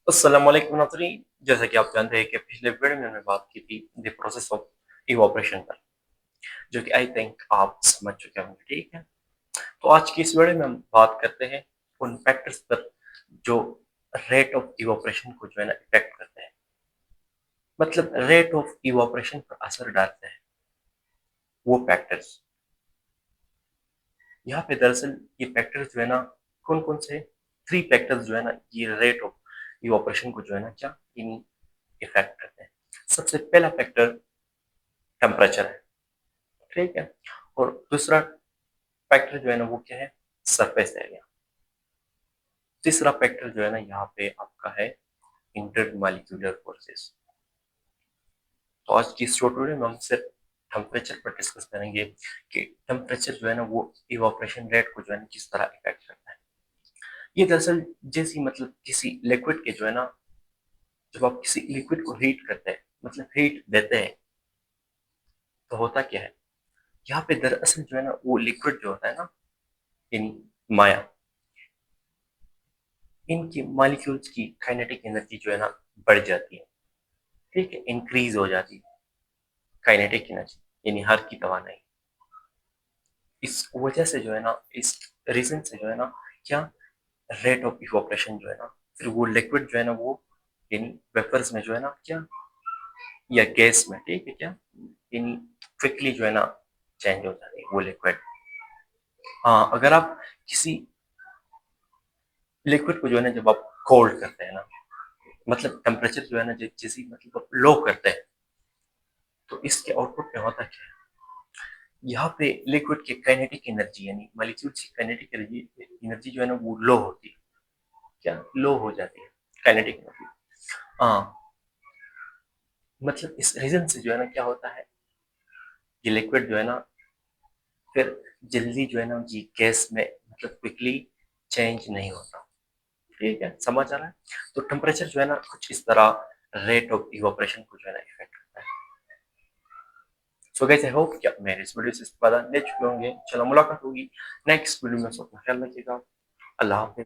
अस्सलाम वालेकुम नाज़रीन। जैसा कि आप जानते हैं कि पिछले वीडियो में हमने बात की थी द प्रोसेस ऑफ इवैपोरेशन पर, जो कि आई थिंक आप समझ चुके होंगे, ठीक है? तो आज की इस वीडियो में हम बात करते हैं उन फैक्टर्स पर जो रेट ऑफ इवैपोरेशन को जो है ना इफेक्ट करते हैं, मतलब रेट ऑफ इवैपोरेशन पर असर डालते हैं वो फैक्टर्स। यहाँ पे दरअसल ये फैक्टर्स जो है ना कौन-कौन से 3 फैक्टर्स जो है ना ये रेट ऑफ इवैपोरेशन को जो है ना क्या इन इफेक्ट करते हैं। सबसे पहला फैक्टर टेम्परेचर है, ठीक है? और दूसरा फैक्टर जो है ना वो क्या है? Surface area. तीसरा फैक्टर जो है ना यहाँ पे आपका है इंटरमॉलिक्यूलर फोर्सेस। तो आज की इस शॉर्ट वीडियो में हम सिर्फ टेम्परेचर पर डिस्कस करेंगे कि टेम्परेचर जो है ना वो इवापोरेशन रेट को जो है ना किस तरह इफेक्ट करता है। ये दरअसल जैसी मतलब किसी लिक्विड के जो है ना, जब आप किसी लिक्विड को हीट करते हैं, मतलब हीट देते हैं, तो होता क्या है? यहाँ पे दरअसल जो है ना वो लिक्विड जो होता है ना, यानी माया, इनकी मॉलिक्यूल्स की काइनेटिक एनर्जी जो है ना बढ़ जाती है, ठीक है? इंक्रीज हो जाती है काइनेटिक एनर्जी, यानी हर की तवानाई। इस वजह से जो है ना, इस रीजन से जो है ना क्या रेट ऑफ इवोपरेशन जो है ना, फिर वो लिक्विड जो है ना वो यानी वेपर्स में जो है ना क्या, या गैस में, ठीक है क्या, यानी क्विकली जो है ना चेंज हो जाती है वो लिक्विड। हाँ, अगर आप किसी लिक्विड को जो है ना जब आप कोल्ड करते हैं ना, मतलब टेम्परेचर जो है ना जैसे मतलब लो करते हैं, तो इसके आउटपुट में होता क्या है? यहाँ पे लिक्विड की काइनेटिक एनर्जी यानी मॉलिक्यूल्स की काइनेटिक एनर्जी एनर्जी जो है ना वो लो होती है। क्या लो हो जाती है काइनेटिक एनर्जी? हाँ, मतलब इस रीजन से जो है ना क्या होता है, ये लिक्विड जो है ना फिर जल्दी जो है ना ये गैस में मतलब क्विकली चेंज नहीं होता। ठीक है, समझ आ रहा है? तो टेम्परेचर जो है ना कुछ इस तरह रेट ऑफ इवापोरेशन को जो है ना इफेक्ट करता है। सो गाइस, आई होप कि आप मेरे इस वीडियो से इस्तेमाल ले चुके होंगे। चलो मुलाकात होगी नेक्स्ट वीडियो में, सो अपना ख्याल रखिएगा। अल्लाह हाफिज।